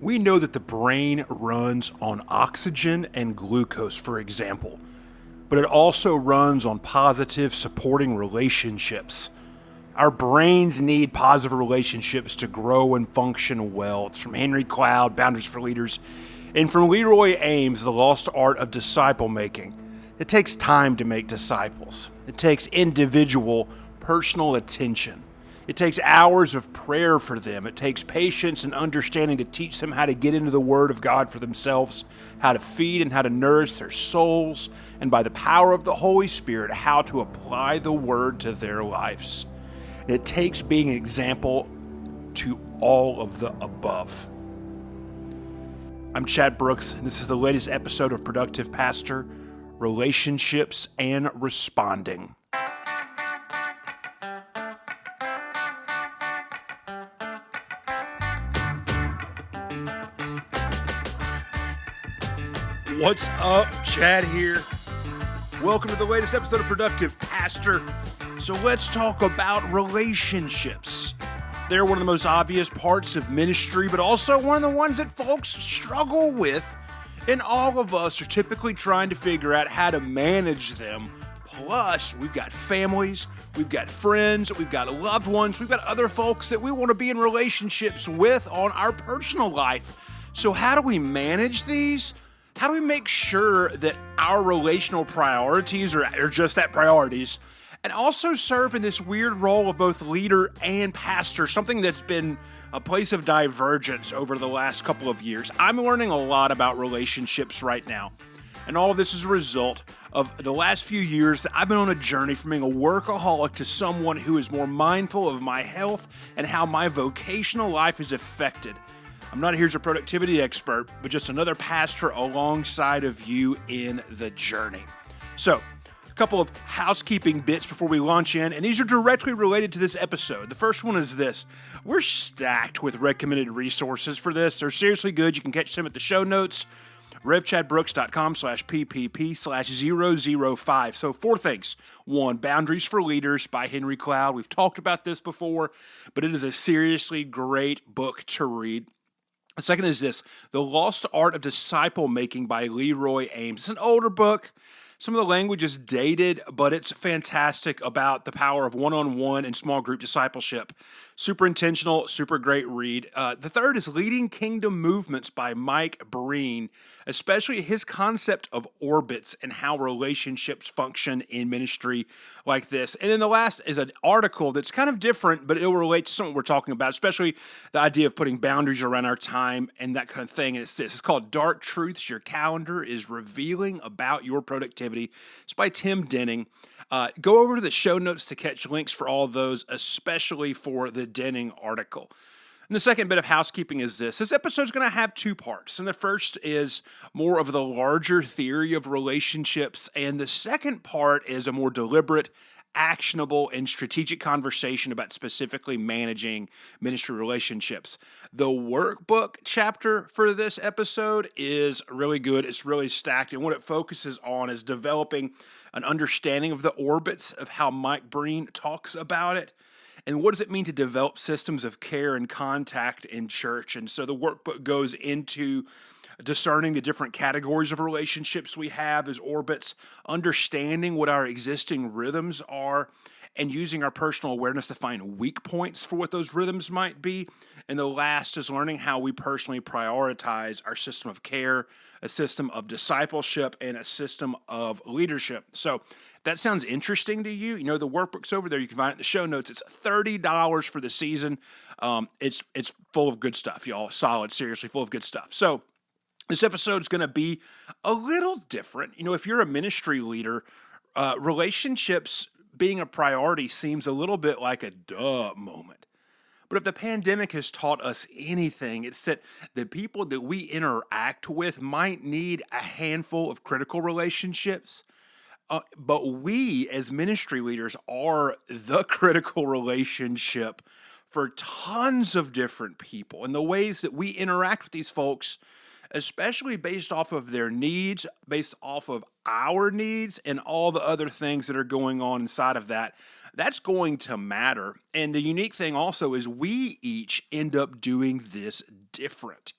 We know that the brain runs on oxygen and glucose, for example, but it also runs on positive supporting relationships. Our brains need positive relationships to grow and function well. It's from Henry Cloud, Boundaries for Leaders, and from Leroy Ames, The Lost Art of Disciple Making. It takes time to make disciples. It takes individual, personal attention. It takes hours of prayer for them. It takes patience and understanding to teach them how to get into the Word of God for themselves, how to feed and how to nourish their souls, and by the power of the Holy Spirit, how to apply the Word to their lives. And it takes being an example to all of the above. I'm Chad Brooks, and this is the latest episode of Productive Pastor, Relationships and Responding. What's up? Chad here. Welcome to the latest episode of Productive Pastor. So let's talk about relationships. They're one of the most obvious parts of ministry, but also one of the ones that folks struggle with. And all of us are typically trying to figure out how to manage them. Plus, we've got families, we've got friends, we've got loved ones, we've got other folks that we want to be in relationships with on our personal life. So how do we manage these? How do we make sure that our relational priorities are just that, priorities, and also serve in this weird role of both leader and pastor, something that's been a place of divergence over the last couple of years? I'm learning a lot about relationships right now, and all of this is a result of the last few years that I've been on a journey from being a workaholic to someone who is more mindful of my health and how my vocational life is affected. I'm not here as a productivity expert, but just another pastor alongside of you in the journey. So, a couple of housekeeping bits before we launch in, and these are directly related to this episode. The first one is this. We're stacked with recommended resources for this. They're seriously good. You can catch them at the show notes, revchadbrooks.com/pp/005. So 4 things. 1, Boundaries for Leaders by Henry Cloud. We've talked about this before, but it is a seriously great book to read. The second is this, The Lost Art of Disciple Making by Leroy Ames. It's an older book. Some of the language is dated, but it's fantastic about the power of one-on-one and small group discipleship. Super intentional, super great read. The third is Leading Kingdom Movements by Mike Breen, especially his concept of orbits and how relationships function in ministry like this. And then the last is an article that's kind of different, but it'll relate to something we're talking about, especially the idea of putting boundaries around our time and that kind of thing. And it's this. It's called Dark Truths Your Calendar is Revealing About Your Productivity. It's by Tim Denning. Go over to the show notes to catch links for all of those, especially for the Denning article. And the second bit of housekeeping is this. This episode is going to have 2 parts. And the first is more of the larger theory of relationships. And the second part is a more deliberate, actionable, and strategic conversation about specifically managing ministry relationships. The workbook chapter for this episode is really good. It's really stacked. And what it focuses on is developing an understanding of the orbits of how Mike Breen talks about it. And what does it mean to develop systems of care and contact in church? And so the workbook goes into discerning the different categories of relationships we have as orbits, understanding what our existing rhythms are, and using our personal awareness to find weak points for what those rhythms might be. And the last is learning how we personally prioritize our system of care, a system of discipleship, and a system of leadership. So if that sounds interesting to you, you know, the workbook's over there. You can find it in the show notes. It's $30 for the season. It's full of good stuff, y'all. Solid, seriously, full of good stuff. So this episode is going to be a little different. You know, if you're a ministry leader, relationships being a priority seems a little bit like a duh moment. But if the pandemic has taught us anything, it's that the people that we interact with might need a handful of critical relationships. But we as ministry leaders are the critical relationship for tons of different people. And the ways that we interact with these folks, especially based off of their needs, based off of our needs, and all the other things that are going on inside of that, that's going to matter. And the unique thing also is we each end up doing this different.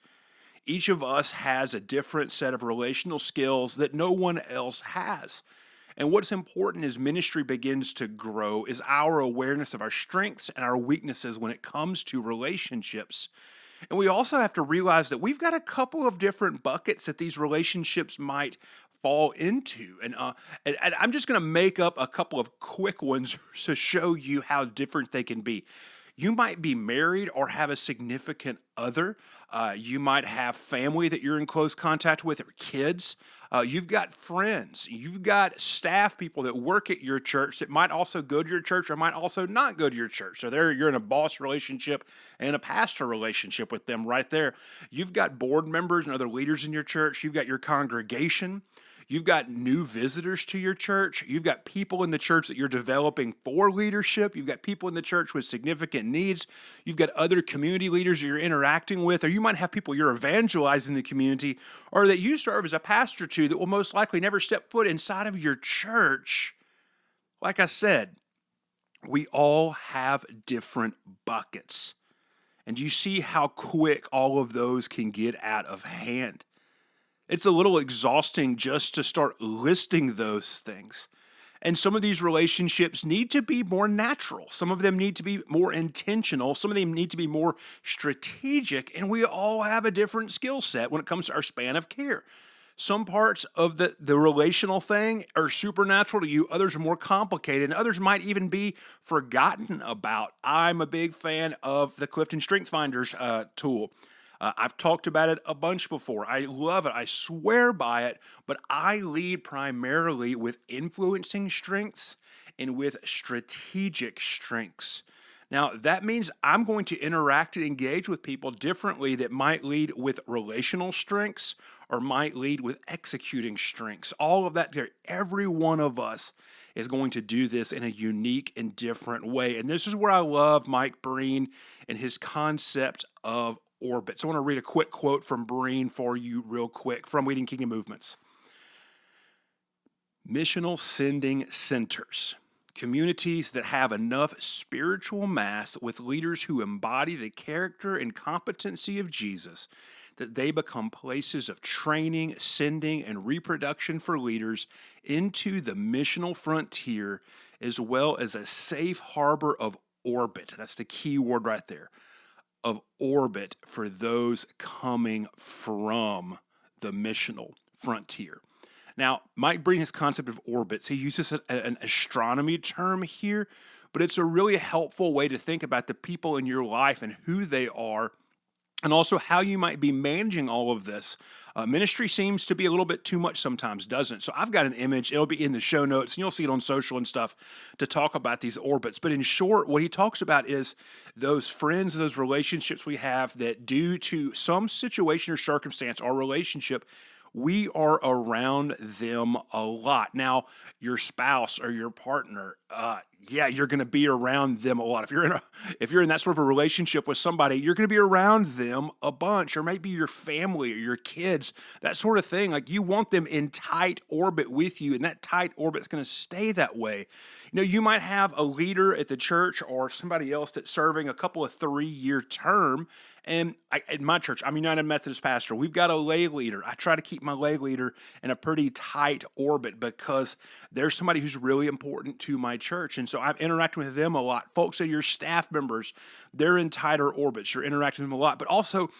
Each of us has a different set of relational skills that no one else has. And what's important as ministry begins to grow is our awareness of our strengths and our weaknesses when it comes to relationships. And we also have to realize that we've got a couple of different buckets that these relationships might fall into. And I'm just going to make up a couple of quick ones to show you how different they can be. You might be married or have a significant other. You might have family that you're in close contact with, or kids. You've got friends. You've got staff people that work at your church that might also go to your church or might also not go to your church. So there you're in a boss relationship and a pastor relationship with them right there. You've got board members and other leaders in your church. You've got your congregation. You've got new visitors to your church. You've got people in the church that you're developing for leadership. You've got people in the church with significant needs. You've got other community leaders that you're interacting with, or you might have people you're evangelizing in the community, or that you serve as a pastor to that will most likely never step foot inside of your church. Like I said, we all have different buckets. And you see how quick all of those can get out of hand. It's a little exhausting just to start listing those things. And some of these relationships need to be more natural. Some of them need to be more intentional. Some of them need to be more strategic. And we all have a different skill set when it comes to our span of care. Some parts of the relational thing are supernatural to you. Others are more complicated. And others might even be forgotten about. I'm a big fan of the Clifton Strength Finders tool. I've talked about it a bunch before. I love it. I swear by it, but I lead primarily with influencing strengths and with strategic strengths. Now, that means I'm going to interact and engage with people differently that might lead with relational strengths or might lead with executing strengths. All of that there, every one of us is going to do this in a unique and different way. And this is where I love Mike Breen and his concept of orbits. I want to read a quick quote from Breen for you real quick from Leading Kingdom Movements. Missional sending centers, communities that have enough spiritual mass with leaders who embody the character and competency of Jesus, that they become places of training, sending, and reproduction for leaders into the missional frontier, as well as a safe harbor of orbit. That's the key word right there. Of orbit for those coming from the missional frontier. Now, Mike Breen, his concept of orbits, he uses an astronomy term here, but it's a really helpful way to think about the people in your life and who they are, and also how you might be managing all of this. Ministry seems to be a little bit too much sometimes, doesn't it? So I've got an image. It'll be in the show notes, and you'll see it on social and stuff to talk about these orbits. But in short, what he talks about is those friends, those relationships we have that due to some situation or circumstance or relationship, we are around them a lot. Now, your spouse or your partner, you're going to be around them a lot. If you're in that sort of a relationship with somebody, you're going to be around them a bunch, or maybe your family or your kids, that sort of thing. Like, you want them in tight orbit with you, and that tight orbit is going to stay that way. You know, you might have a leader at the church or somebody else that's serving a couple of 3-year term. And in my church, I'm a United Methodist pastor. We've got a lay leader. I try to keep my lay leader in a pretty tight orbit because there's somebody who's really important to my church. And so I'm interacting with them a lot. Folks are your staff members. They're in tighter orbits. You're interacting with them a lot. But also,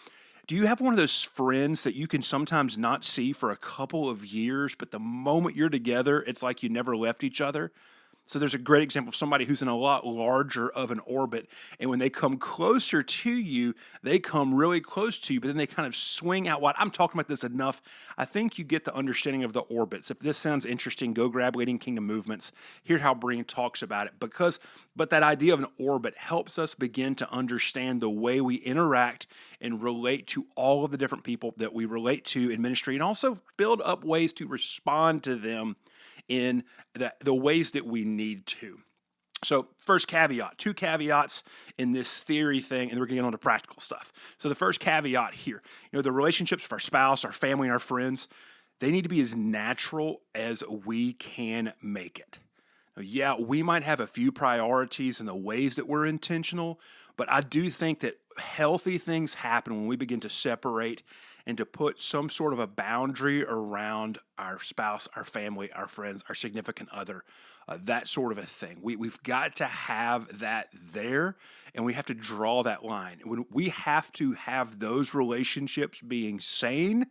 do you have one of those friends that you can sometimes not see for a couple of years, but the moment you're together, it's like you never left each other? So there's a great example of somebody who's in a lot larger of an orbit, and when they come closer to you, they come really close to you, but then they kind of swing out wide. I'm talking about this enough. I think you get the understanding of the orbits. If this sounds interesting, go grab Leading Kingdom Movements. Hear how Breen talks about it. But that idea of an orbit helps us begin to understand the way we interact and relate to all of the different people that we relate to in ministry, and also build up ways to respond to them in the ways that we need to. So first caveat, 2 caveats in this theory thing, and then we're going to get on to practical stuff. So the first caveat here, the relationships with our spouse, our family, and our friends, they need to be as natural as we can make it. Now, yeah, we might have a few priorities in the ways that we're intentional, but I do think that healthy things happen when we begin to separate and to put some sort of a boundary around our spouse, our family, our friends, our significant other, that sort of a thing. We've got to have that there, and we have to draw that line. When we have to have those relationships being sane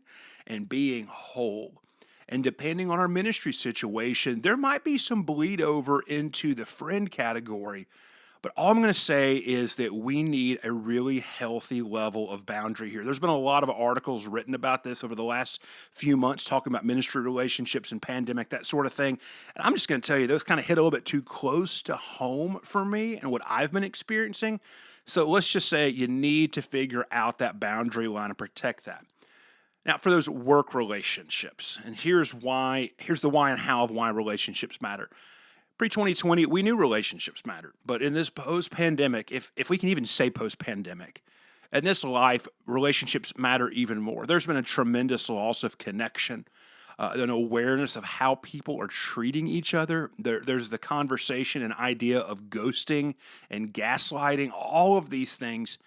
and being whole. And depending on our ministry situation, there might be some bleed over into the friend category. But all I'm going to say is that we need a really healthy level of boundary here. There's been a lot of articles written about this over the last few months, talking about ministry relationships and pandemic, that sort of thing. And I'm just going to tell you, those kind of hit a little bit too close to home for me and what I've been experiencing. So let's just say you need to figure out that boundary line and protect that. Now, for those work relationships, and here's the why and how of why relationships matter. Pre-2020, we knew relationships mattered, but in this post-pandemic, if we can even say post-pandemic, in this life, relationships matter even more. There's been a tremendous loss of connection, an awareness of how people are treating each other. There's the conversation and idea of ghosting and gaslighting, all of these things.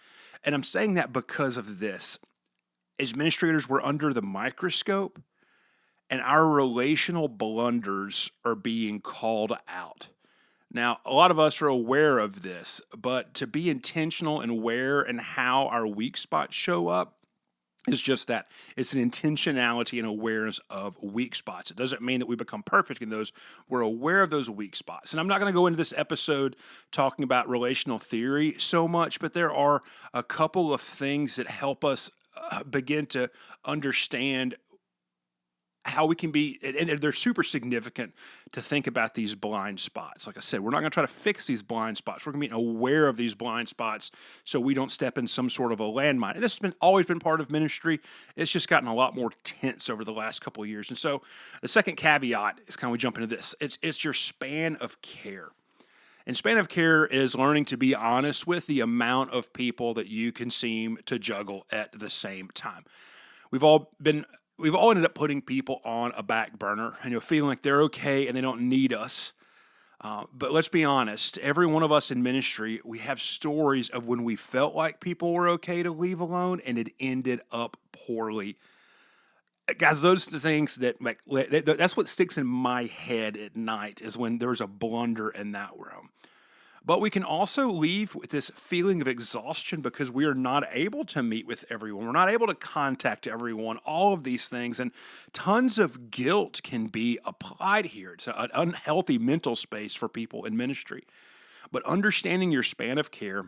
And I'm saying that because of this. As administrators, we're under the microscope, and our relational blunders are being called out. Now, a lot of us are aware of this, but to be intentional and where and how our weak spots show up is just that. It's an intentionality and awareness of weak spots. It doesn't mean that we become perfect in those. We're aware of those weak spots. And I'm not going to go into this episode talking about relational theory so much, but there are a couple of things that help us begin to understand how we can be, and they're super significant to think about these blind spots. Like I said, we're not going to try to fix these blind spots. We're going to be aware of these blind spots so we don't step in some sort of a landmine. And this has always been part of ministry. It's just gotten a lot more tense over the last couple of years. And so the second caveat is kind of we jump into this. It's your span of care. And span of care is learning to be honest with the amount of people that you can seem to juggle at the same time. We've all ended up putting people on a back burner and feeling like they're okay and they don't need us. But let's be honest, every one of us in ministry, we have stories of when we felt like people were okay to leave alone and it ended up poorly. Guys, those are the things that that's what sticks in my head at night is when there's a blunder in that realm. But we can also leave with this feeling of exhaustion because we are not able to meet with everyone. We're not able to contact everyone, all of these things. And tons of guilt can be applied here. It's an unhealthy mental space for people in ministry. But understanding your span of care,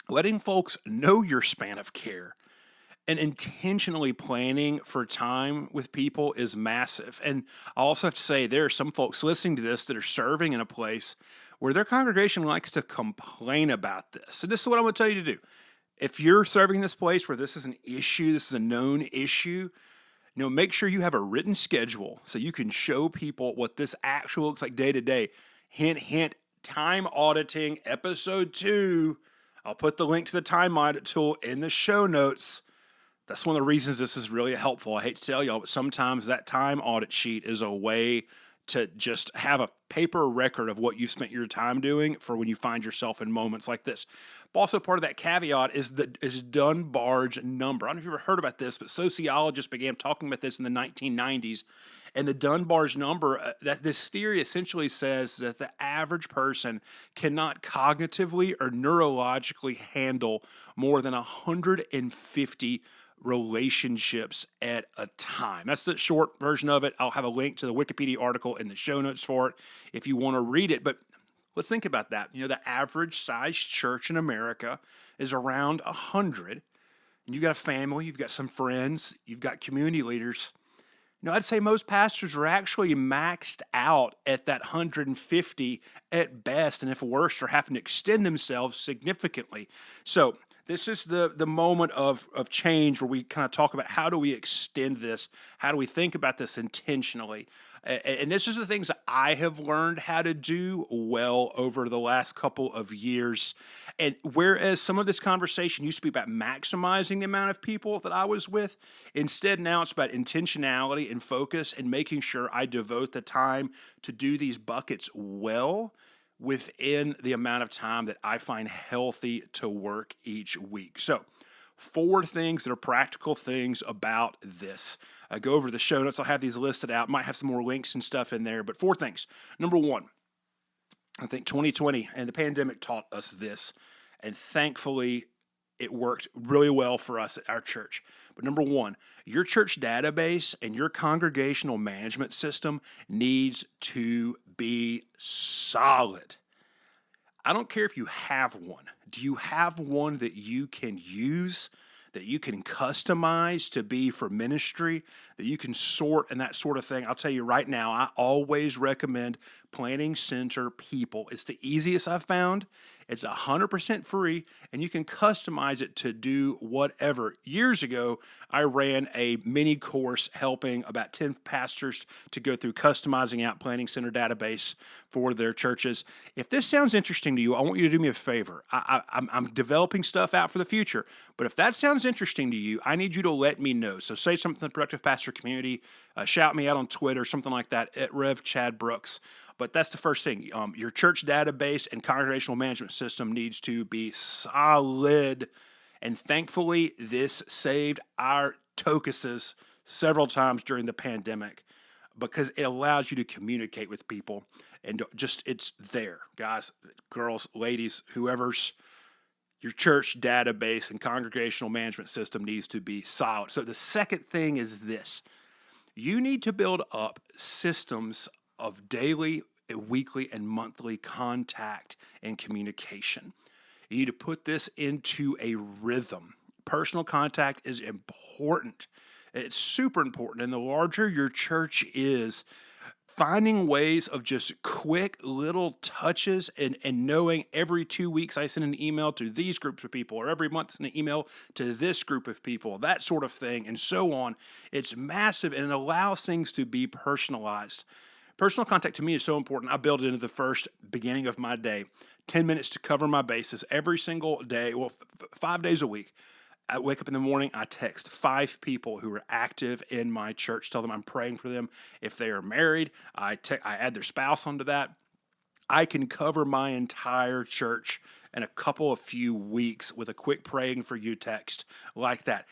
letting folks know your span of care, and intentionally planning for time with people is massive. And I also have to say there are some folks listening to this that are serving in a place where their congregation likes to complain about this. So this is what I'm going to tell you to do. If you're serving in this place where this is an issue, this is a known issue, make sure you have a written schedule so you can show people what this actually looks like day to day. Hint, hint, time auditing, episode 2. I'll put the link to the time audit tool in the show notes. That's one of the reasons this is really helpful. I hate to tell y'all, but sometimes that time audit sheet is a way to just have a paper record of what you spent your time doing for when you find yourself in moments like this. But also part of that caveat is Dunbar's number. I don't know if you've ever heard about this, but sociologists began talking about this in the 1990s. And the Dunbar's number, this theory essentially says that the average person cannot cognitively or neurologically handle more than 150 relationships at a time. That's the short version of it. I'll have a link to the Wikipedia article in the show notes for it if you want to read it. But let's think about that. The average size church in America is around 100. And you've got a family, you've got some friends, you've got community leaders. I'd say most pastors are actually maxed out at that 150 at best, and if worse, are having to extend themselves significantly. So this is the moment of change where we kind of talk about how do we extend this? How do we think about this intentionally? And this is the things that I have learned how to do well over the last couple of years. And whereas some of this conversation used to be about maximizing the amount of people that I was with, instead now it's about intentionality and focus and making sure I devote the time to do these buckets well. within the amount of time that I find healthy to work each week. So, 4 things that are practical things about this. Go over the show notes. I'll have these listed out. Might have some more links and stuff in there, but 4 things. Number 1, I think 2020 and the pandemic taught us this, and thankfully it worked really well for us at our church. But number 1, your church database and your congregational management system needs to be solid. I don't care if you have one. Do you have one that you can use, that you can customize to be for ministry, that you can sort and that sort of thing? I'll tell you right now, I always recommend Planning Center People. It's the easiest I've found. It's 100% free, and you can customize it to do whatever. Years ago, I ran a mini course helping about 10 pastors to go through customizing out Planning Center database for their churches. If this sounds interesting to you, I want you to do me a favor. I'm developing stuff out for the future, but if that sounds interesting to you, I need you to let me know. So say something to the Productive Pastor community, shout me out on Twitter, something like that, at Rev Chad Brooks. But that's the first thing. Your church database and congregational management system needs to be solid. And thankfully, this saved our tokuses several times during the pandemic because it allows you to communicate with people. And just, it's there. Guys, girls, ladies, whoever's, your church database and congregational management system needs to be solid. So the second thing is this. You need to build up systems of daily, weekly, and monthly contact and communication. You need to put this into a rhythm. Personal contact is important. It's super important. And the larger your church is, finding ways of just quick little touches and knowing every 2 weeks I send an email to these groups of people, or every month send an email to this group of people, that sort of thing, and so on. It's massive, and it allows things to be personalized. Personal contact to me is so important. I build it into the first beginning of my day. 10 minutes to cover my bases every single day, 5 days a week. I wake up in the morning, I text 5 people who are active in my church, tell them I'm praying for them. If they are married, I add their spouse onto that. I can cover my entire church in a couple of few weeks with a quick praying for you text like that.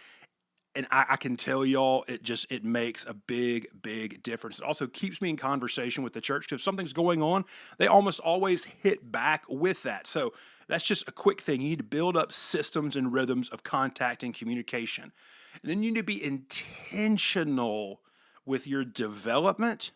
And I can tell y'all, it makes a big, big difference. It also keeps me in conversation with the church, because if something's going on, they almost always hit back with that. So that's just a quick thing. You need to build up systems and rhythms of contact and communication. And then you need to be intentional with your development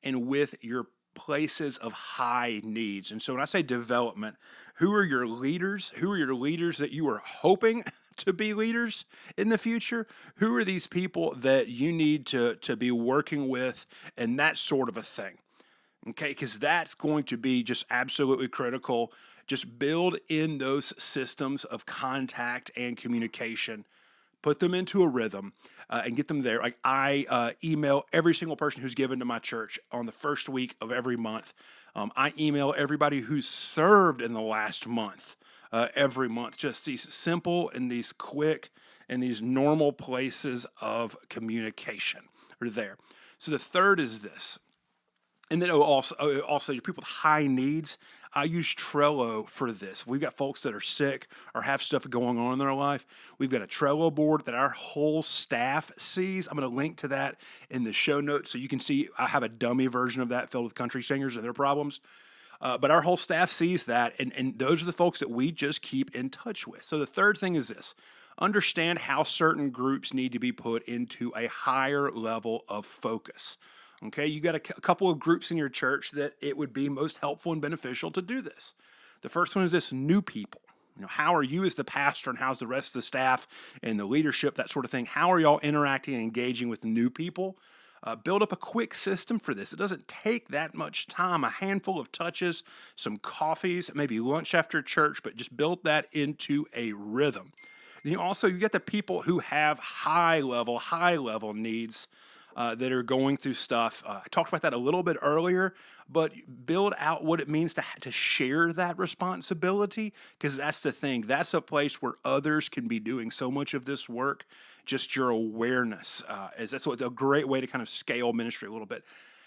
and with your places of high needs. And so when I say development, who are your leaders? Who are your leaders that you are hoping to be leaders in the future? Who are these people that you need to be working with, and that sort of a thing? Okay, because that's going to be just absolutely critical. Just build in those systems of contact and communication. Put them into a rhythm and get them there. Like I email every single person who's given to my church on the first week of every month. I email everybody who's served in the last month every month. Just these simple and these quick and these normal places of communication are there. So the third is this. And then also your people with high needs, I use Trello for this. We've got folks that are sick or have stuff going on in their life. We've got a Trello board that our whole staff sees. I'm going to link to that in the show notes so you can see. I have a dummy version of that filled with country singers and their problems. But our whole staff sees that, and those are the folks that we just keep in touch with. So the third thing is this. Understand how certain groups need to be put into a higher level of focus. Okay, you got a couple of groups in your church that it would be most helpful and beneficial to do this. The first one is this: new people. How are you as the pastor, and how's the rest of the staff and the leadership, that sort of thing? How are y'all interacting and engaging with new people? Build up a quick system for this. It doesn't take that much time, a handful of touches, some coffees, maybe lunch after church, but just build that into a rhythm. And you get the people who have high level needs that are going through stuff. I talked about that a little bit earlier, but build out what it means to share that responsibility, because that's the thing. That's a place where others can be doing so much of this work. Just your awareness that's a great way to kind of scale ministry a little bit.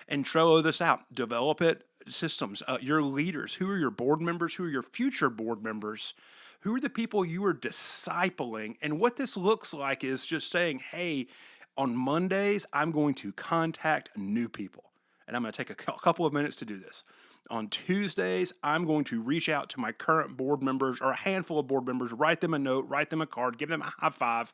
And Trello this out. Develop it. systems, your leaders, who are your board members, who are your future board members, who are the people you are discipling. And what this looks like is just saying, hey, on Mondays, I'm going to contact new people. And I'm going to take a couple of minutes to do this. On Tuesdays, I'm going to reach out to my current board members or a handful of board members, write them a note, write them a card, give them a high five,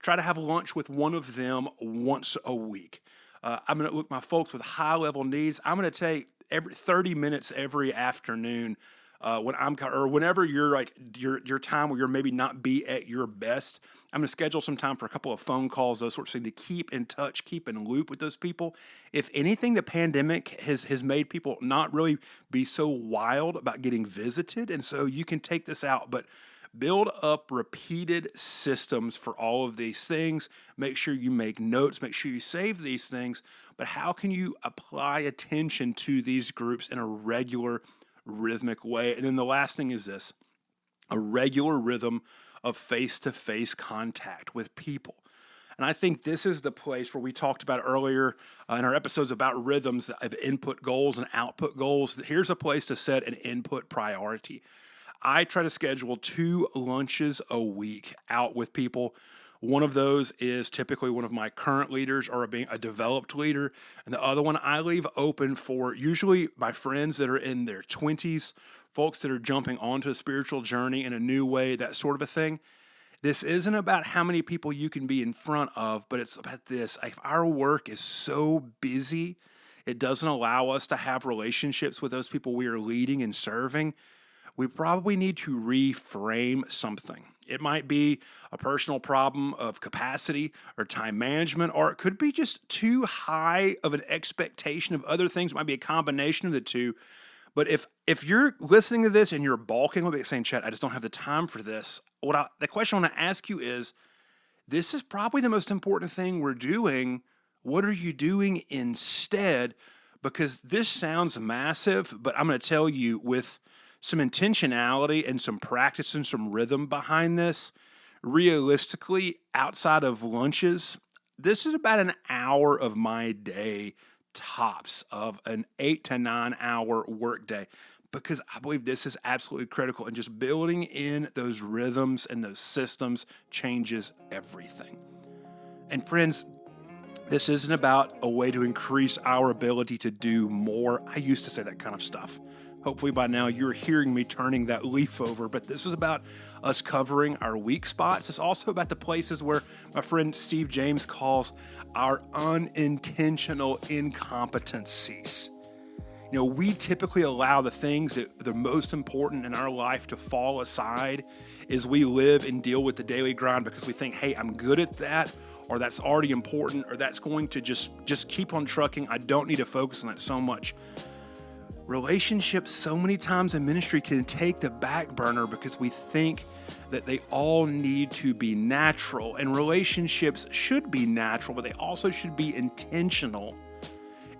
try to have lunch with one of them once a week. I'm going to look my folks with high-level needs. I'm going to take every 30 minutes every afternoon whenever you're like your time where you're maybe not be at your best. I'm going to schedule some time for a couple of phone calls, those sorts of things, to keep in touch, keep in loop with those people. If anything, the pandemic has made people not really be so wild about getting visited, and so you can take this out, but build up repeated systems for all of these things. Make sure you make notes, make sure you save these things, but how can you apply attention to these groups in a regular, rhythmic way? And then the last thing is this: a regular rhythm of face-to-face contact with people. And I think this is the place where we talked about earlier in our episodes about rhythms of input goals and output goals. Here's a place to set an input priority. I try to schedule 2 lunches a week out with people. One of those is typically one of my current leaders or being a developed leader. And the other one I leave open for usually my friends that are in their 20s, folks that are jumping onto a spiritual journey in a new way, that sort of a thing. This isn't about how many people you can be in front of, but it's about this. If our work is so busy, it doesn't allow us to have relationships with those people we are leading and serving. We probably need to reframe something. It might be a personal problem of capacity or time management, or it could be just too high of an expectation of other things. It might be a combination of the two. But if you're listening to this and you're balking a little bit saying, Chet, I just don't have the time for this, the question I want to ask you is, this is probably the most important thing we're doing. What are you doing instead? Because this sounds massive, but I'm going to tell you, with some intentionality and some practice and some rhythm behind this, realistically, outside of lunches, this is about an hour of my day tops of an 8 to 9 hour workday, because I believe this is absolutely critical, and just building in those rhythms and those systems changes everything. And friends, this isn't about a way to increase our ability to do more. I used to say that kind of stuff. Hopefully by now you're hearing me turning that leaf over, but this is about us covering our weak spots. It's also about the places where my friend Steve James calls our unintentional incompetencies. You know, we typically allow the things that are the most important in our life to fall aside as we live and deal with the daily grind, because we think, hey, I'm good at that, or that's already important, or that's going to just keep on trucking. I don't need to focus on that so much. Relationships so many times in ministry can take the back burner because we think that they all need to be natural, and relationships should be natural, but they also should be intentional.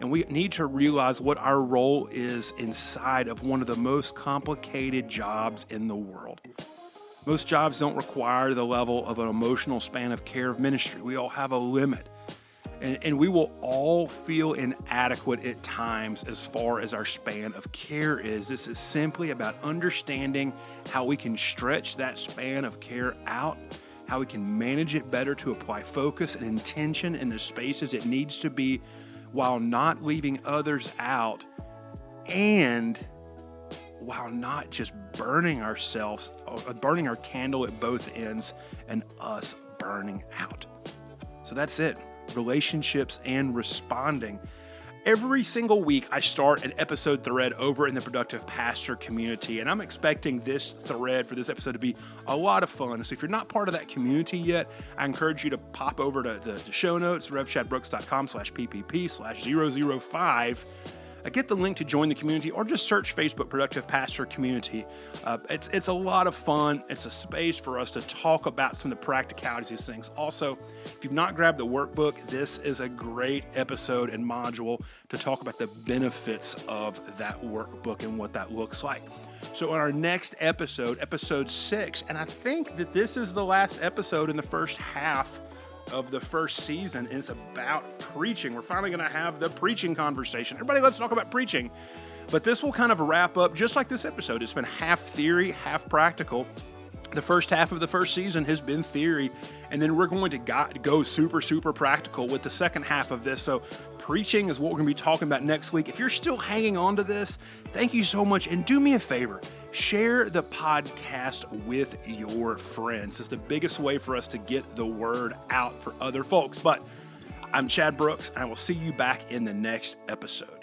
And we need to realize what our role is inside of one of the most complicated jobs in the world. Most jobs don't require the level of an emotional span of care of ministry. We all have a limit. And we will all feel inadequate at times as far as our span of care is. This is simply about understanding how we can stretch that span of care out, how we can manage it better to apply focus and intention in the spaces it needs to be, while not leaving others out, and while not just burning our candle at both ends and us burning out. So that's it. Relationships and responding. Every single week, I start an episode thread over in the Productive Pastor community, and I'm expecting this thread for this episode to be a lot of fun. So if you're not part of that community yet, I encourage you to pop over to the show notes, revchadbrooks.com/PPP/005. Get the link to join the community, or just search Facebook Productive Pastor Community. It's a lot of fun. It's a space for us to talk about some of the practicalities of these things. Also, if you've not grabbed the workbook, this is a great episode and module to talk about the benefits of that workbook and what that looks like. So in our next episode, episode 6, and I think that this is the last episode in the first half of the first season, and it's about preaching. We're finally going to have the preaching conversation. Everybody, let's talk about preaching. But this will kind of wrap up just like this episode. It's been half theory, half practical. The first half of the first season has been theory, and then we're going to go super, super practical with the second half of this. So preaching is what we're going to be talking about next week. If you're still hanging on to this, thank you so much. And do me a favor, share the podcast with your friends. It's the biggest way for us to get the word out for other folks. But I'm Chad Brooks, and I will see you back in the next episode.